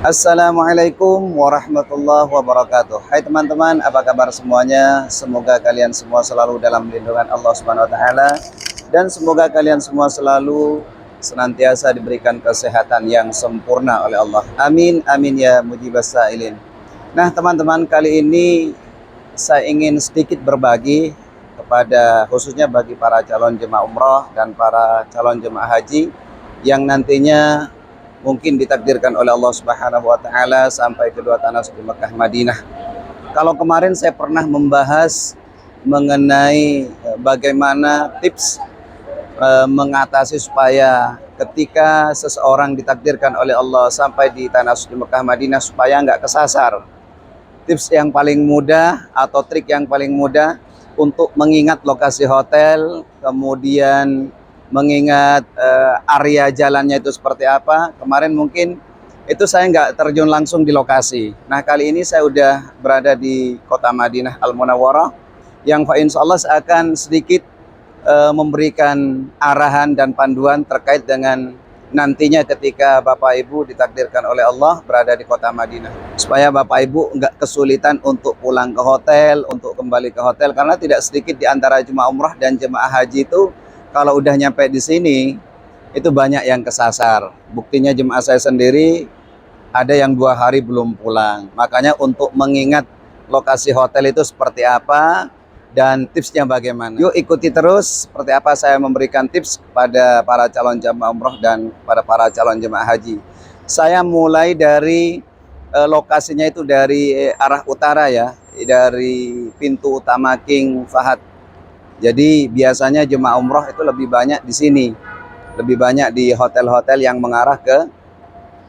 Assalamualaikum warahmatullahi wabarakatuh. Hai teman-teman, apa kabar semuanya? Semoga kalian semua selalu dalam lindungan Allah Subhanahu wa taala dan semoga kalian semua selalu senantiasa diberikan kesehatan yang sempurna oleh Allah. Amin amin ya mujibas sa'ilin. Nah, teman-teman, kali ini saya ingin sedikit berbagi kepada khususnya bagi para calon jemaah umroh dan para calon jemaah haji yang nantinya mungkin ditakdirkan oleh Allah Subhanahu wa taala sampai kedua tanah suci Mekah Madinah. Kalau kemarin saya pernah membahas mengenai bagaimana tips mengatasi supaya ketika seseorang ditakdirkan oleh Allah sampai di tanah suci Mekah Madinah supaya nggak kesasar. Tips yang paling mudah atau trik yang paling mudah untuk mengingat lokasi hotel, kemudian mengingat area jalannya itu seperti apa. Kemarin mungkin itu saya nggak terjun langsung di lokasi. Nah, kali ini saya udah berada di kota Madinah Al-Munawwarah yang insya Allah saya akan sedikit memberikan arahan dan panduan terkait dengan nantinya ketika Bapak Ibu ditakdirkan oleh Allah berada di kota Madinah, supaya Bapak Ibu nggak kesulitan untuk pulang ke hotel, untuk kembali ke hotel, karena tidak sedikit di antara jemaah umrah dan jemaah haji itu kalau udah nyampe di sini itu banyak yang kesasar. Buktinya jemaah saya sendiri ada yang 2 hari belum pulang. Makanya untuk mengingat lokasi hotel itu seperti apa dan tipsnya bagaimana, yuk ikuti terus seperti apa saya memberikan tips kepada para calon jemaah umroh dan pada para calon jemaah haji. Saya mulai dari lokasinya itu dari arah utara ya, dari pintu utama King Fahad. Jadi biasanya jemaah umroh itu lebih banyak di sini, lebih banyak di hotel-hotel yang mengarah ke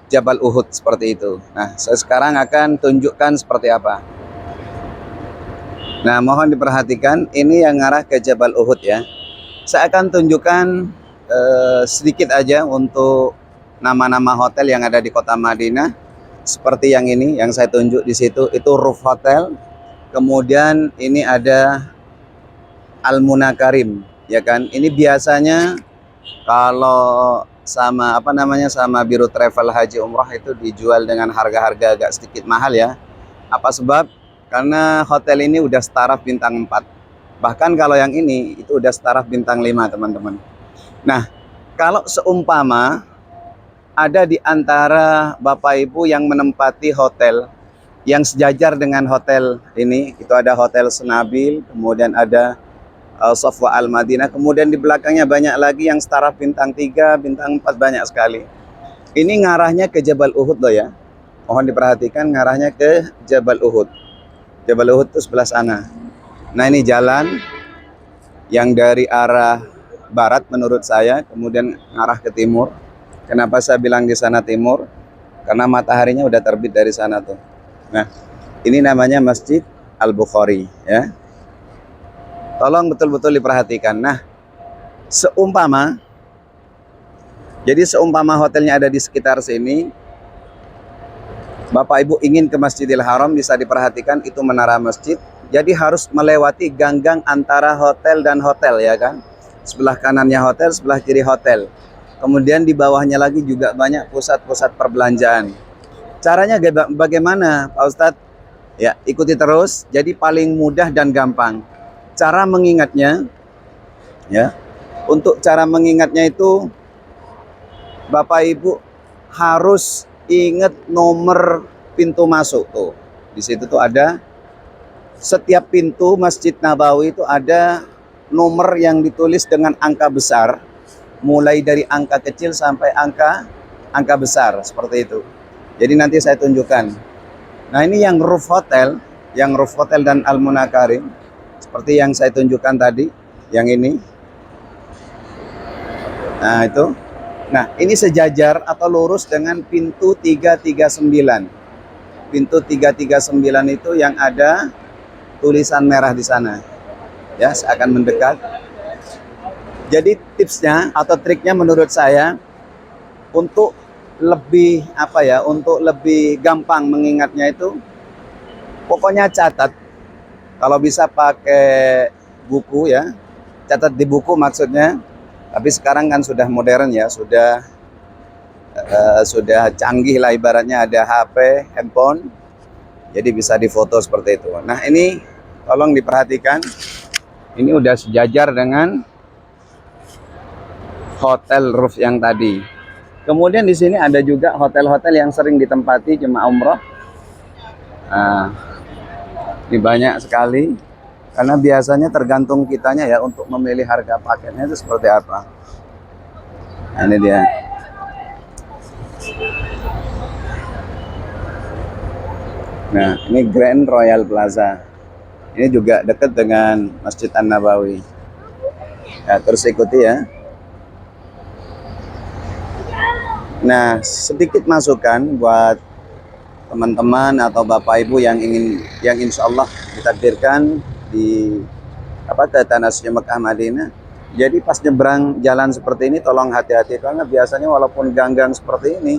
Jabal Uhud seperti itu. Nah, saya sekarang akan tunjukkan seperti apa. Nah, mohon diperhatikan, ini yang ngarah ke Jabal Uhud ya. Saya akan tunjukkan sedikit aja untuk nama-nama hotel yang ada di kota Madinah. Seperti yang ini, yang saya tunjuk di situ, itu Roof Hotel. Kemudian ini ada Al-Munakarim, ya kan? Ini biasanya kalau sama sama biro travel haji umrah itu dijual dengan harga-harga agak sedikit mahal ya. Apa sebab? Karena hotel ini udah staraf bintang 4. Bahkan kalau yang ini itu udah staraf bintang 5, teman-teman. Nah, kalau seumpama ada di antara Bapak Ibu yang menempati hotel yang sejajar dengan hotel ini, itu ada Hotel Senabil, kemudian ada Safwa Al-Madinah, kemudian di belakangnya banyak lagi yang staraf bintang 3, bintang 4, banyak sekali. Ini ngarahnya ke Jabal Uhud loh ya. Mohon diperhatikan, ngarahnya ke Jabal Uhud. Jabal Uhud itu sebelah sana. Nah, ini jalan yang dari arah barat menurut saya, kemudian ngarah ke timur. Kenapa saya bilang di sana timur? Karena mataharinya udah terbit dari sana tuh. Nah, ini namanya Masjid Al-Bukhari ya. Tolong betul-betul diperhatikan. Nah, seumpama hotelnya ada di sekitar sini, Bapak Ibu ingin ke Masjidil Haram, bisa diperhatikan itu menara masjid. Jadi harus melewati gang-gang antara hotel dan hotel ya kan. Sebelah kanannya hotel, sebelah kiri hotel. Kemudian di bawahnya lagi juga banyak pusat-pusat perbelanjaan. Caranya bagaimana Pak Ustadz? Ya, ikuti terus. Jadi paling mudah dan gampang. Cara mengingatnya, ya, untuk cara mengingatnya itu Bapak Ibu harus ingat nomor pintu masuk tuh. Di situ tuh ada, setiap pintu Masjid Nabawi itu ada nomor yang ditulis dengan angka besar, mulai dari angka kecil sampai angka besar seperti itu. Jadi nanti saya tunjukkan. Nah, ini yang Roof Hotel dan Al-Munakarim. Seperti yang saya tunjukkan tadi, yang ini. Nah, itu. Nah, ini sejajar atau lurus dengan pintu 339. Pintu 339 itu yang ada tulisan merah di sana. Ya, saya akan mendekat. Jadi tipsnya atau triknya menurut saya untuk lebih untuk lebih gampang mengingatnya itu, pokoknya catat. Kalau bisa pakai buku ya, catat di buku maksudnya. Tapi sekarang kan sudah modern ya, sudah sudah canggih lah, ibaratnya ada HP, handphone, jadi bisa difoto seperti itu. Nah ini tolong diperhatikan, ini udah sejajar dengan hotel roof yang tadi. Kemudian di sini ada juga hotel-hotel yang sering ditempati jemaah umroh. Nah, ini banyak sekali, karena biasanya tergantung kitanya ya untuk memilih harga paketnya itu seperti apa. Nah, ini dia. Nah, ini Grand Royal Plaza. Ini juga dekat dengan Masjid An-Nabawi. Ya, terus ikuti ya. Nah, sedikit masukan buat teman-teman atau Bapak Ibu yang insya Allah ditakdirkan di ke Tanah Suci Mekah Madinah. Jadi pas nyebrang jalan seperti ini tolong hati-hati, karena biasanya walaupun gang-gang seperti ini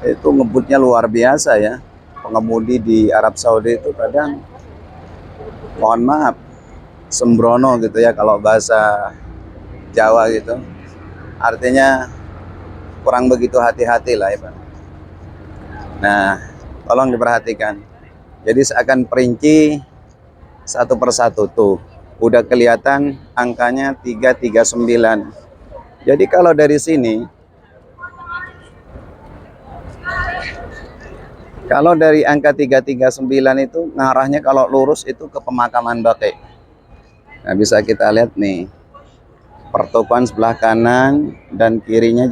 itu ngebutnya luar biasa ya. Pengemudi di Arab Saudi itu kadang, mohon maaf, sembrono gitu ya kalau bahasa Jawa gitu. Artinya kurang begitu hati-hati lah ya Pak. Nah, tolong diperhatikan. Jadi seakan perinci satu persatu tuh. Udah kelihatan angkanya 339. Jadi kalau dari sini, kalau dari angka 339 itu ngarahnya kalau lurus itu ke pemakaman Baqi. Nah, bisa kita lihat nih. Pertokoan sebelah kanan dan kirinya,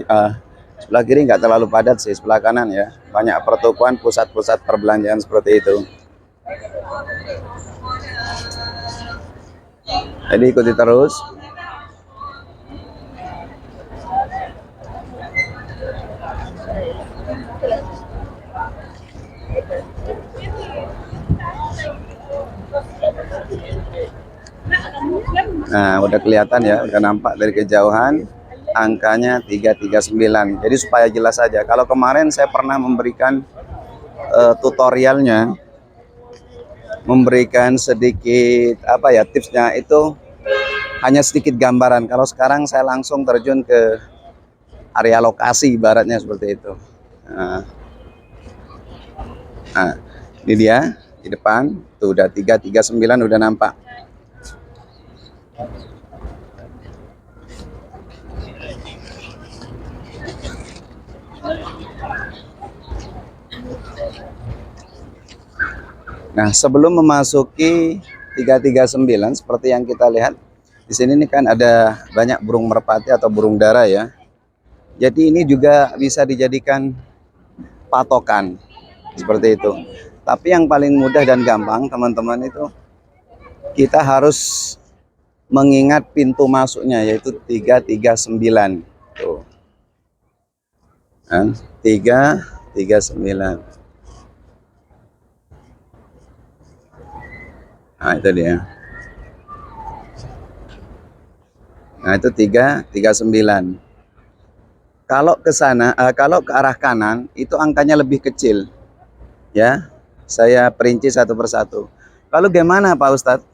sebelah kiri nggak terlalu padat sih, sebelah kanan ya. Banyak pertokoan, pusat-pusat perbelanjaan seperti itu. Jadi ikuti terus. Nah, udah kelihatan ya, udah nampak dari kejauhan angkanya 339. Jadi supaya jelas saja, kalau kemarin saya pernah memberikan tutorialnya, memberikan sedikit tipsnya, itu hanya sedikit gambaran. Kalau sekarang saya langsung terjun ke area lokasi, ibaratnya seperti itu. Nah, ini dia di depan, tuh udah 339 udah nampak. Nah, sebelum memasuki 339 seperti yang kita lihat di sini, nih kan ada banyak burung merpati atau burung dara ya. Jadi ini juga bisa dijadikan patokan seperti itu. Tapi yang paling mudah dan gampang teman-teman itu, kita harus mengingat pintu masuknya, yaitu 339. Tuh. 339. Nah, itu dia. Nah, itu 339. Kalau ke sana, kalau ke arah kanan itu angkanya lebih kecil. Ya, saya perinci satu persatu. Lalu gimana Pak Ustadz?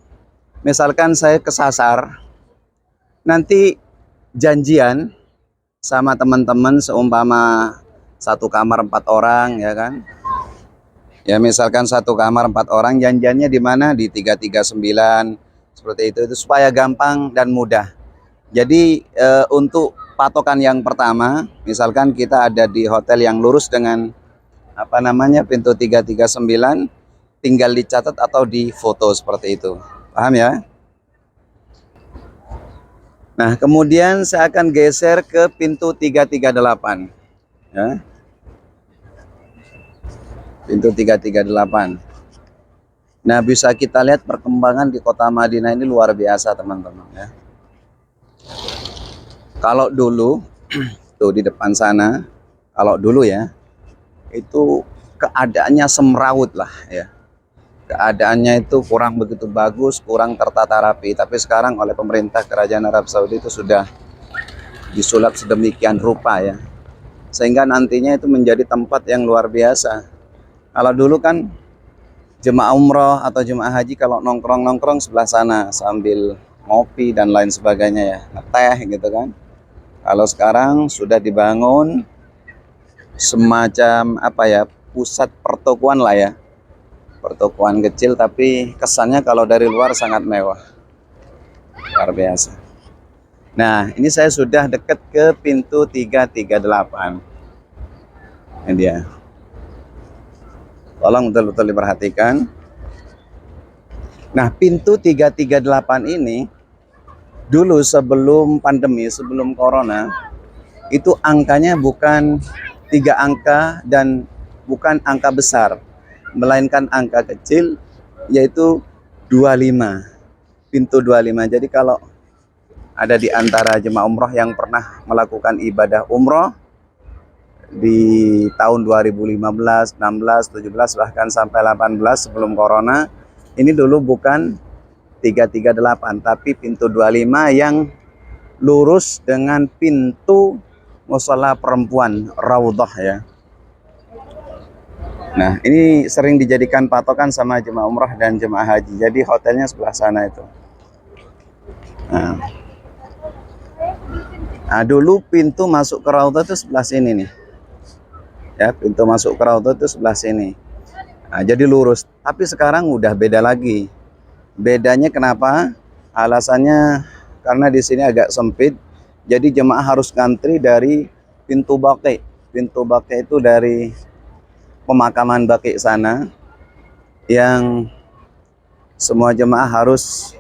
Misalkan saya kesasar, nanti janjian sama teman-teman seumpama satu kamar 4 orang ya kan? Ya misalkan satu kamar 4 orang, janjiannya di mana? Di 339 seperti itu supaya gampang dan mudah. Jadi untuk patokan yang pertama, misalkan kita ada di hotel yang lurus dengan pintu 339, tinggal dicatat atau difoto seperti itu. Paham ya? Nah, kemudian saya akan geser ke pintu 338 ya. Pintu 338. Nah, bisa kita lihat perkembangan di kota Madinah ini luar biasa teman-teman ya. Kalau dulu tuh di depan sana, kalau dulu ya, itu keadaannya semrawut lah ya. Keadaannya itu kurang begitu bagus, kurang tertata rapi. Tapi sekarang oleh pemerintah Kerajaan Arab Saudi itu sudah disulap sedemikian rupa ya, sehingga nantinya itu menjadi tempat yang luar biasa. Kalau dulu kan jemaah umroh atau jemaah haji kalau nongkrong-nongkrong sebelah sana sambil ngopi dan lain sebagainya ya, ngeteh gitu kan. Kalau sekarang sudah dibangun semacam apa ya, pusat pertokoan lah ya, pertokoan kecil tapi kesannya kalau dari luar sangat mewah, luar biasa. Nah, ini saya sudah dekat ke pintu 338. Ini dia. Tolong betul-betul diperhatikan. Nah, pintu 338 ini dulu sebelum pandemi, sebelum corona, itu angkanya bukan 3 angka dan bukan angka besar, melainkan angka kecil, yaitu 25. Pintu 25. Jadi kalau ada di antara jemaah umroh yang pernah melakukan ibadah umroh di tahun 2015, 16, 17, bahkan sampai 18 sebelum corona, ini dulu bukan 338, tapi pintu 25 yang lurus dengan pintu mushola perempuan Raudhah ya. Nah, ini sering dijadikan patokan sama jemaah umrah dan jemaah haji. Jadi hotelnya sebelah sana itu. Nah, dulu pintu masuk ke Raudhah itu sebelah sini nih. Ya, pintu masuk ke Raudhah itu sebelah sini. Nah, jadi lurus. Tapi sekarang udah beda lagi. Bedanya kenapa? Alasannya karena di sini agak sempit. Jadi jemaah harus ngantri dari pintu Baqi. Pintu Baqi itu dari pemakaman Baqi sana, yang semua jemaah harus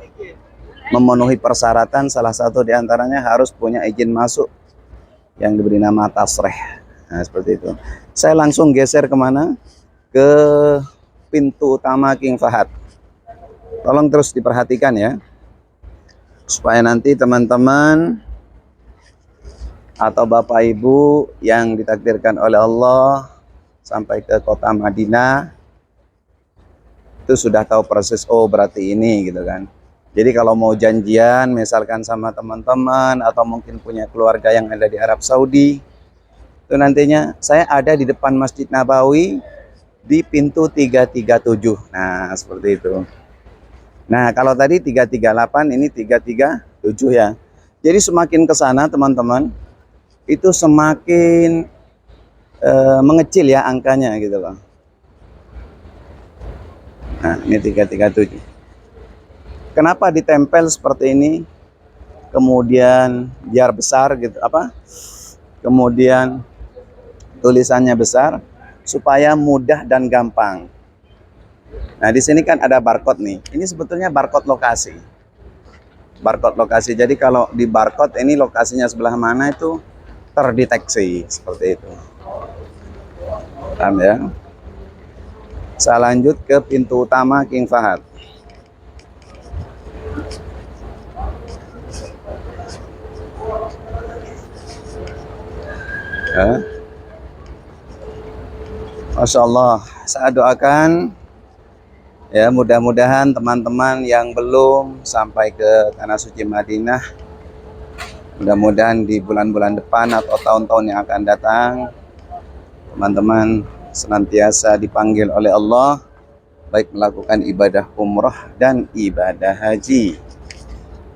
memenuhi persyaratan, salah satu diantaranya harus punya izin masuk yang diberi nama tasreh. Nah, seperti itu. Saya langsung geser kemana? Ke pintu utama King Fahad. Tolong terus diperhatikan ya, supaya nanti teman-teman atau Bapak Ibu yang ditakdirkan oleh Allah sampai ke kota Madinah itu sudah tahu proses, oh berarti ini gitu kan. Jadi kalau mau janjian misalkan sama teman-teman atau mungkin punya keluarga yang ada di Arab Saudi, itu nantinya saya ada di depan Masjid Nabawi di pintu 337. Nah, seperti itu. Nah, kalau tadi 338, ini 337 ya. Jadi semakin ke sana teman-teman, itu semakin mengecil ya angkanya gitu loh. Nah, ini 337. Kenapa ditempel seperti ini? Kemudian biar besar gitu apa? Kemudian tulisannya besar supaya mudah dan gampang. Nah, di sini kan ada barcode nih. Ini sebetulnya barcode lokasi. Barcode lokasi. Jadi kalau di barcode ini lokasinya sebelah mana itu terdeteksi seperti itu. Paham ya? Saya lanjut ke pintu utama King Fahad. Ya. Masya Allah, saya doakan ya, mudah-mudahan teman-teman yang belum sampai ke Tanah Suci Madinah, mudah-mudahan di bulan-bulan depan atau tahun-tahun yang akan datang, teman-teman senantiasa dipanggil oleh Allah baik melakukan ibadah umrah dan ibadah haji.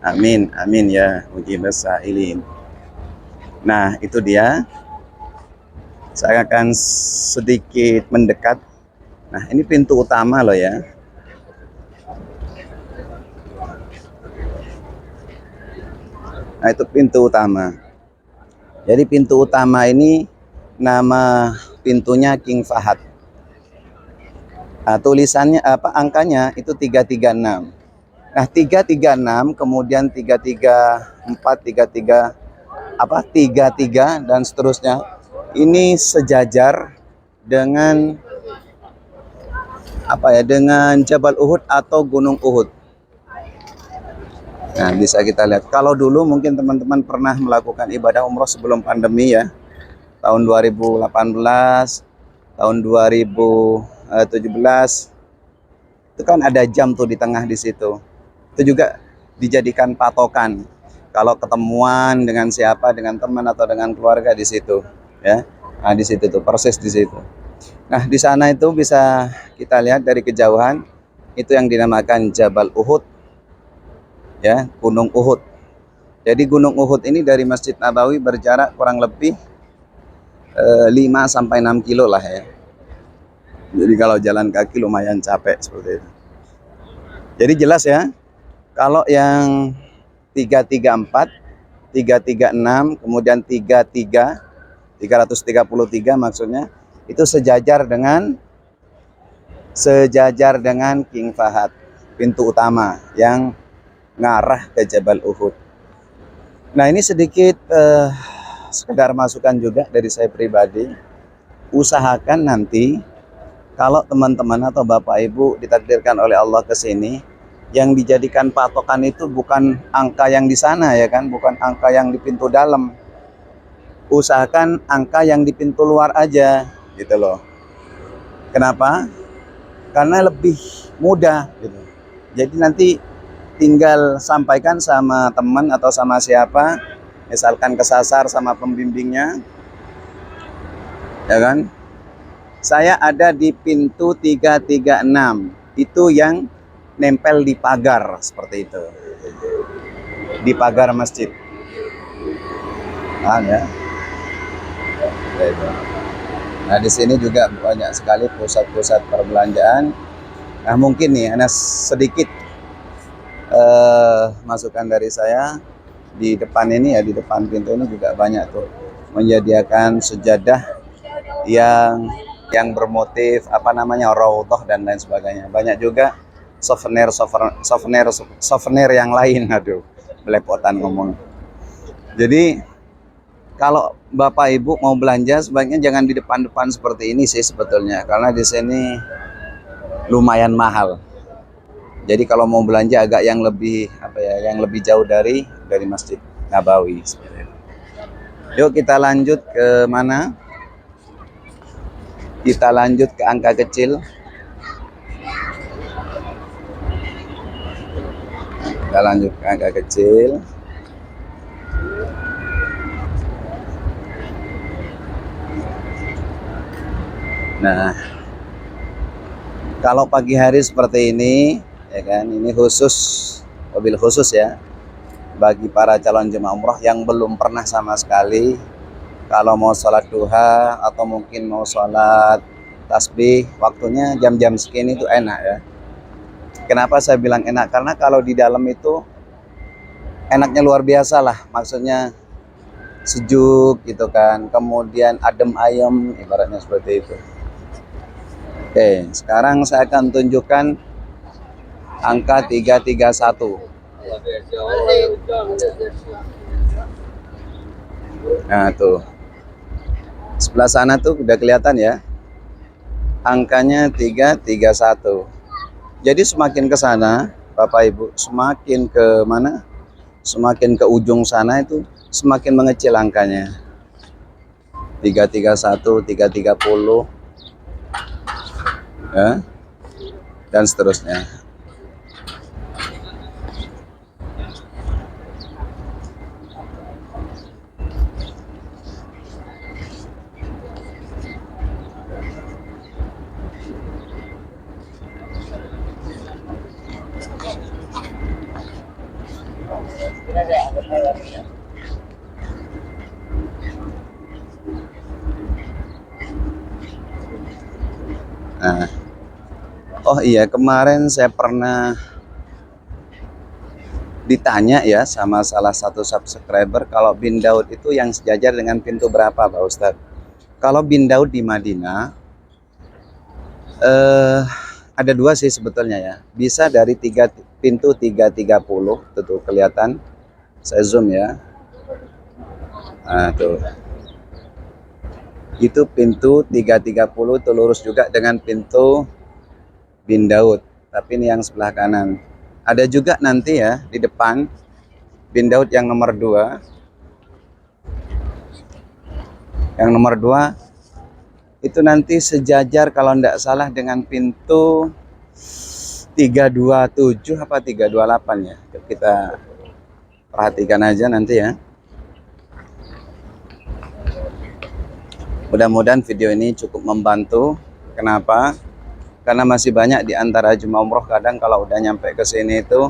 Amin, amin ya mujibas sa'ilin. Nah, itu dia. Saya akan sedikit mendekat. Nah, ini pintu utama loh ya. Nah, itu pintu utama. Jadi pintu utama ini nama pintunya King Fahad. Nah, tulisannya apa, angkanya itu 336. Nah, 336 kemudian 334, 33 dan seterusnya. Ini sejajar dengan apa ya? Dengan Jabal Uhud atau Gunung Uhud. Nah, bisa kita lihat. Kalau dulu mungkin teman-teman pernah melakukan ibadah umroh sebelum pandemi ya. Tahun 2018, tahun 2017. Itu kan ada jam tuh di tengah di situ. Itu juga dijadikan patokan. Kalau ketemuan dengan siapa, dengan teman atau dengan keluarga di situ, ya. Nah, di situ tuh proses di situ. Nah, di sana itu bisa kita lihat dari kejauhan, itu yang dinamakan Jabal Uhud. Ya, Gunung Uhud. Jadi Gunung Uhud ini dari Masjid Nabawi berjarak kurang lebih 5 sampai 6 kilo lah ya. Jadi kalau jalan kaki lumayan capek seperti itu. Jadi jelas ya, kalau yang 334, 336, kemudian 333 maksudnya, itu sejajar dengan King Fahad, pintu utama yang ngarah ke Jabal Uhud. Nah, ini sedikit sekedar masukan juga dari saya pribadi. Usahakan nanti kalau teman-teman atau Bapak Ibu ditakdirkan oleh Allah ke sini, yang dijadikan patokan itu bukan angka yang di sana ya kan, bukan angka yang di pintu dalam. Usahakan angka yang di pintu luar aja gitu loh. Kenapa? Karena lebih mudah gitu. Jadi nanti tinggal sampaikan sama teman atau sama siapa, misalkan kesasar sama pembimbingnya, ya kan? Saya ada di pintu 336, itu yang nempel di pagar seperti itu, di pagar masjid. Ada. Nah, di sini juga banyak sekali pusat-pusat perbelanjaan. Nah, mungkin nih, ada sedikit masukan dari saya. Di depan ini ya, di depan pintu ini juga banyak tuh menyediakan sejadah yang bermotif apa namanya raudhah dan lain sebagainya. Banyak juga souvenir yang lain. Aduh, belepotan ngomong. Jadi kalau Bapak Ibu mau belanja sebaiknya jangan di depan-depan seperti ini sih sebetulnya, karena di sini lumayan mahal. Jadi kalau mau belanja agak yang lebih yang lebih jauh dari Masjid Nabawi. Yuk kita lanjut ke mana? Kita lanjut ke angka kecil. Kita lanjut ke angka kecil. Nah, kalau pagi hari seperti ini, ya kan, ini mobil khusus ya, bagi para calon jemaah umroh yang belum pernah sama sekali. Kalau mau sholat duha atau mungkin mau sholat tasbih, waktunya jam-jam segini itu enak ya. Kenapa saya bilang enak? Karena kalau di dalam itu enaknya luar biasa lah, maksudnya sejuk gitu kan, kemudian adem ayem, ibaratnya seperti itu. Oke, sekarang saya akan tunjukkan angka 331. Nah tuh, sebelah sana tuh udah kelihatan ya, angkanya 331. Jadi semakin ke sana Bapak Ibu, semakin ke mana, semakin ke ujung sana itu semakin mengecil angkanya. 331, 330 ya, dan seterusnya. Nah, oh iya, kemarin saya pernah ditanya ya sama salah satu subscriber, kalau bin Daud itu yang sejajar dengan pintu berapa Pak Ustadz? Kalau bin Daud di Madinah ada dua sih sebetulnya ya. Bisa dari pintu 330, tuh kelihatan. Saya zoom ya. Nah, tuh. Itu pintu 330 itu lurus juga dengan pintu bin Daud, tapi ini yang sebelah kanan. Ada juga nanti ya di depan bin Daud yang nomor 2. Yang nomor 2 itu nanti sejajar kalau tidak salah dengan pintu 327 apa 328 ya. Kita perhatikan aja nanti ya. Mudah-mudahan video ini cukup membantu. Kenapa? Karena masih banyak di antara jemaah umroh kadang kalau udah nyampe ke sini itu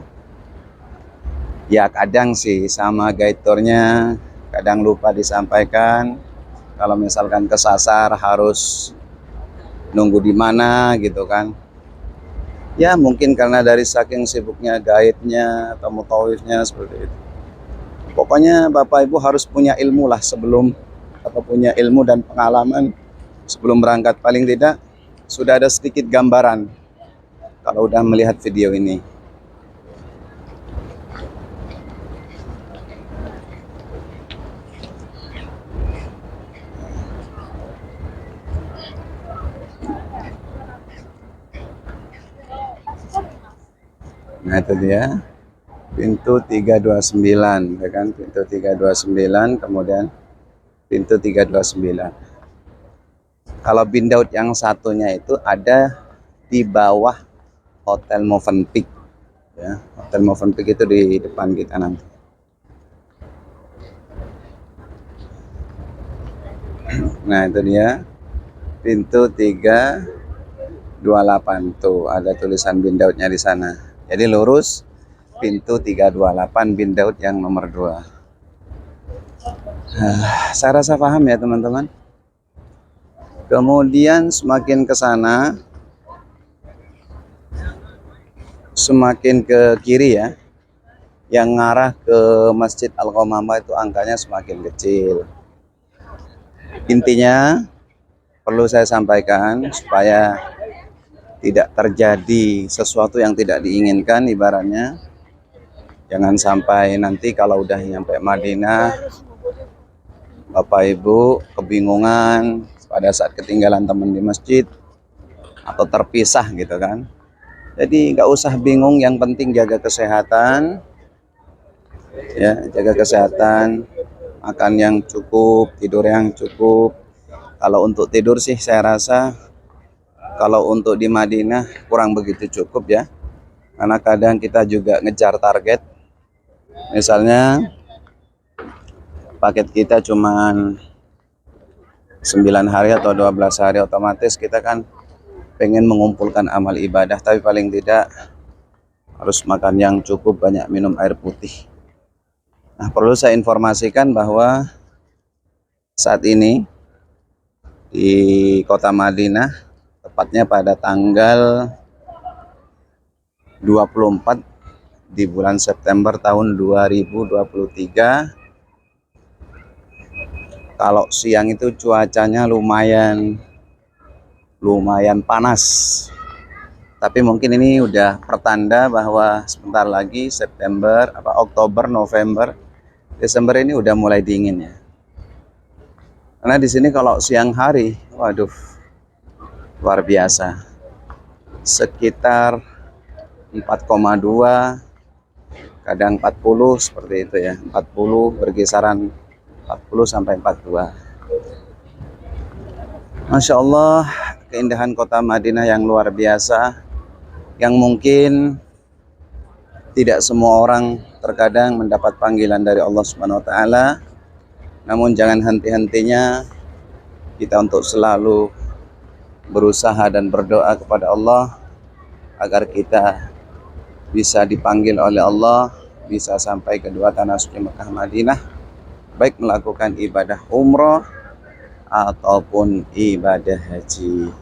ya kadang sih sama guide tournya kadang lupa disampaikan, Kalau misalkan kesasar harus nunggu di mana gitu kan. Ya mungkin karena dari saking sibuknya guide-nya atau mutawifnya seperti itu. Pokoknya Bapak Ibu harus punya ilmu lah sebelum, atau punya ilmu dan pengalaman sebelum berangkat. Paling tidak sudah ada sedikit gambaran kalau udah melihat video ini. Nah itu dia pintu 329 ya kan, pintu 329, kemudian pintu 329. Kalau bin Daud yang satunya itu ada di bawah Hotel Movenpick ya. Hotel Movenpick itu di depan kita nanti. Nah itu dia pintu 328, tuh ada tulisan bin Daudnya di sana. Jadi lurus pintu 328 bin Daud yang nomor 2. Saya rasa paham ya teman-teman. Kemudian semakin ke sana, semakin ke kiri ya, yang ngarah ke Masjid Al-Qamamah itu angkanya semakin kecil. Intinya perlu saya sampaikan supaya tidak terjadi sesuatu yang tidak diinginkan, ibaratnya jangan sampai nanti kalau udah nyampe Madinah Bapak Ibu kebingungan pada saat ketinggalan teman di masjid atau terpisah gitu kan. Jadi nggak usah bingung, yang penting jaga kesehatan ya, jaga kesehatan, makan yang cukup, tidur yang cukup. Kalau untuk tidur sih saya rasa kalau untuk di Madinah kurang begitu cukup ya, karena kadang kita juga ngejar target. Misalnya paket kita cuman 9 hari atau 12 hari, otomatis kita kan pengen mengumpulkan amal ibadah, tapi paling tidak harus makan yang cukup, banyak minum air putih. Nah, perlu saya informasikan bahwa saat ini di kota Madinah, tepatnya pada tanggal 24 di bulan September tahun 2023, kalau siang itu cuacanya lumayan panas. Tapi mungkin ini udah pertanda bahwa sebentar lagi September, Oktober, November, Desember ini udah mulai dingin ya. Karena di sini kalau siang hari, waduh, luar biasa. Sekitar 4,2, kadang 40 seperti itu ya. 40, berkisaran 40 sampai 42. Masya Allah, keindahan kota Madinah yang luar biasa, yang mungkin tidak semua orang terkadang mendapat panggilan dari Allah Subhanahu wa taala. Namun jangan henti-hentinya kita untuk selalu berusaha dan berdoa kepada Allah agar kita bisa dipanggil oleh Allah, bisa sampai kedua tanah suci Mekah Madinah, baik melakukan ibadah umroh ataupun ibadah haji.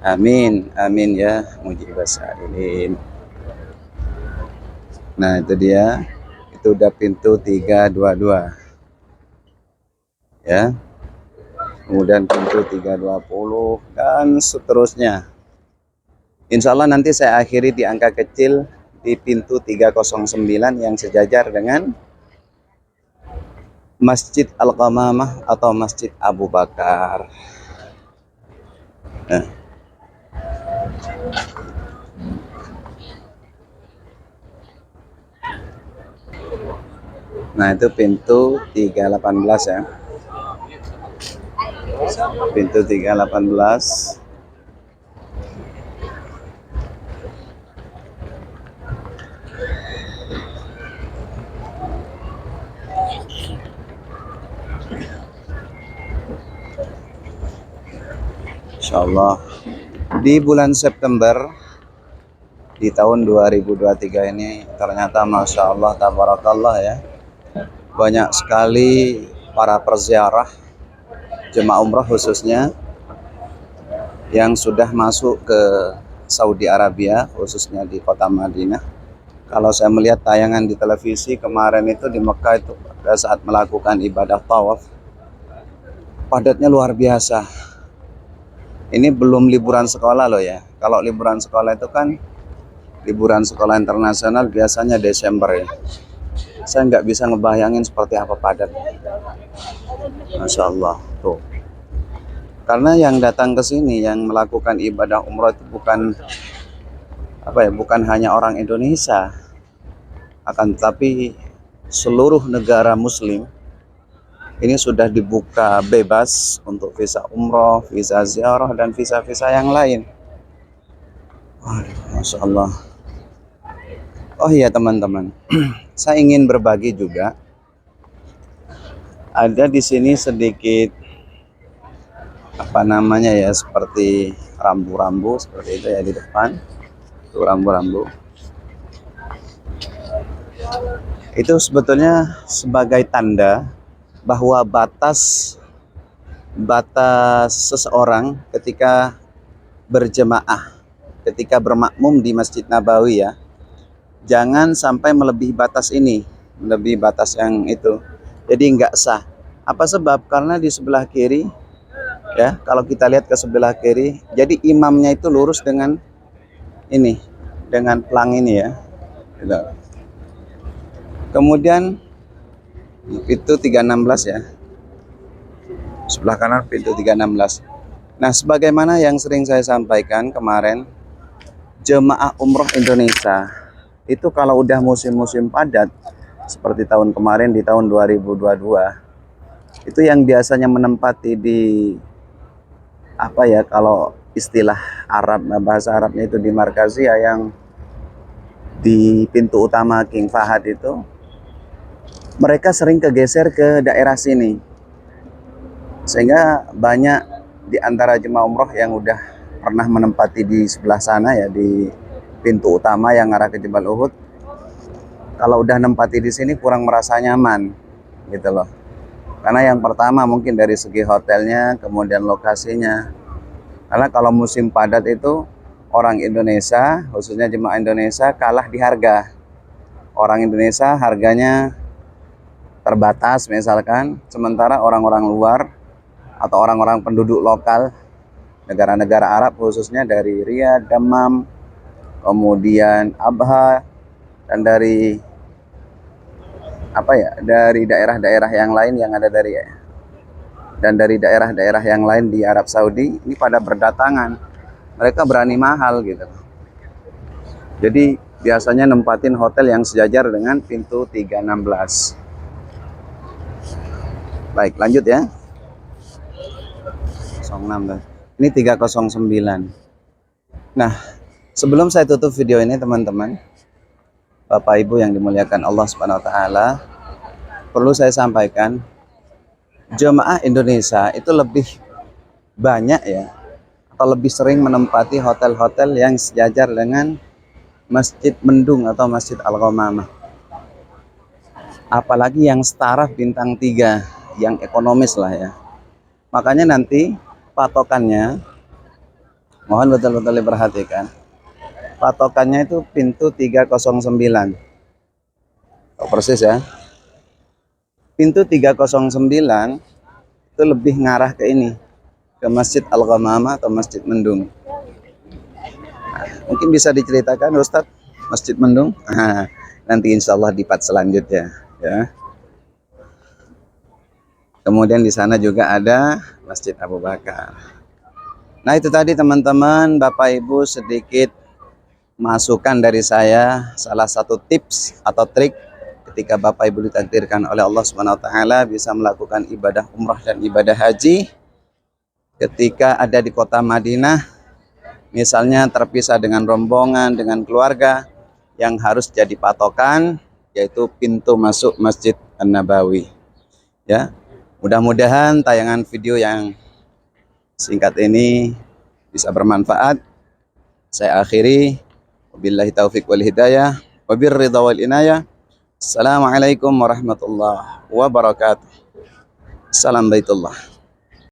Amin, amin ya mujibas sa'ilin. Nah itu dia, itu udah pintu 322 ya. Kemudian pintu 320 dan seterusnya. Insya Allah nanti saya akhiri di angka kecil di pintu 309 yang sejajar dengan Masjid Al-Qamamah atau Masjid Abu Bakar. Nah itu pintu 318 ya. Pintu 318. Insyaallah di bulan September di tahun 2023 ini ternyata Masya Allah tabarakallah ya, banyak sekali para perziarah jemaah umroh khususnya yang sudah masuk ke Saudi Arabia, khususnya di kota Madinah. Kalau saya melihat tayangan di televisi kemarin itu di Mekah itu pada saat melakukan ibadah tawaf, padatnya luar biasa. Ini belum liburan sekolah loh ya. Kalau liburan sekolah itu kan liburan sekolah internasional biasanya Desember ya. Saya nggak bisa ngebayangin seperti apa padat. Masya Allah tuh. Karena yang datang ke sini yang melakukan ibadah umroh itu bukan bukan hanya orang Indonesia, akan tetapi seluruh negara Muslim ini sudah dibuka bebas untuk visa umroh, visa ziarah, dan visa-visa yang lain. Waduh, Masya Allah. Oh iya teman-teman, saya ingin berbagi juga. Ada di sini sedikit seperti rambu-rambu seperti itu ya di depan. Itu rambu-rambu. Itu sebetulnya sebagai tanda bahwa batas seseorang ketika berjemaah, ketika bermakmum di Masjid Nabawi ya, jangan sampai melebihi batas ini, melebihi batas yang itu. Jadi nggak sah. Apa sebab? Karena di sebelah kiri ya, kalau kita lihat ke sebelah kiri, jadi imamnya itu lurus dengan ini, dengan pelang ini ya. Gitu. Kemudian pintu 316 ya. Sebelah kanan pintu 316. Nah, sebagaimana yang sering saya sampaikan kemarin, jemaah umroh Indonesia itu kalau udah musim-musim padat seperti tahun kemarin di tahun 2022, itu yang biasanya menempati di kalau istilah Arab, bahasa Arabnya itu di Markazia yang di pintu utama King Fahad itu, mereka sering kegeser ke daerah sini, sehingga banyak di antara jemaah umroh yang udah pernah menempati di sebelah sana ya, di pintu utama yang arah ke Jabal Uhud, kalau udah nempati di sini kurang merasa nyaman gitu loh. Karena yang pertama mungkin dari segi hotelnya, kemudian lokasinya. Karena kalau musim padat itu orang Indonesia, khususnya jemaah Indonesia, kalah di harga. Orang Indonesia harganya terbatas misalkan, sementara orang-orang luar atau orang-orang penduduk lokal negara-negara Arab khususnya dari Riyadh, Dammam, kemudian Abha, dan dari dari daerah-daerah yang lain yang ada dari daerah-daerah yang lain di Arab Saudi, ini pada berdatangan. Mereka berani mahal gitu. Jadi biasanya nempatin hotel yang sejajar dengan pintu 316. Baik, lanjut ya. 06. Ini 309. Nah, sebelum saya tutup video ini teman-teman, Bapak Ibu yang dimuliakan Allah Subhanahu wa taala, perlu saya sampaikan, jemaah Indonesia itu lebih banyak ya, atau lebih sering menempati hotel-hotel yang sejajar dengan Masjid Mendung atau Masjid Al-Ghamamah. Apalagi yang setara bintang 3, yang ekonomis lah ya. Makanya nanti patokannya, mohon betul-betul diperhatikan, patokannya itu pintu 309. Oh, persis ya. Pintu 309 itu lebih ngarah ke ini, ke Masjid Al-Ghamamah atau Masjid Mendung. Nah, mungkin bisa diceritakan Ustadz, Masjid Mendung? Nanti insya Allah di part selanjutnya ya. Kemudian di sana juga ada Masjid Abu Bakar. Nah, itu tadi teman-teman, Bapak Ibu, sedikit masukan dari saya, salah satu tips atau trik ketika Bapak Ibu ditakdirkan oleh Allah Subhanahu wa taala bisa melakukan ibadah umrah dan ibadah haji ketika ada di kota Madinah, misalnya terpisah dengan rombongan, dengan keluarga, yang harus jadi patokan yaitu pintu masuk Masjid An-Nabawi. Ya, mudah-mudahan tayangan video yang singkat ini bisa bermanfaat. Saya akhiri, wabillahi taufiq wal hidayah, wabirridha wal inayah. Assalamualaikum warahmatullahi wabarakatuh. Salam Baitullah.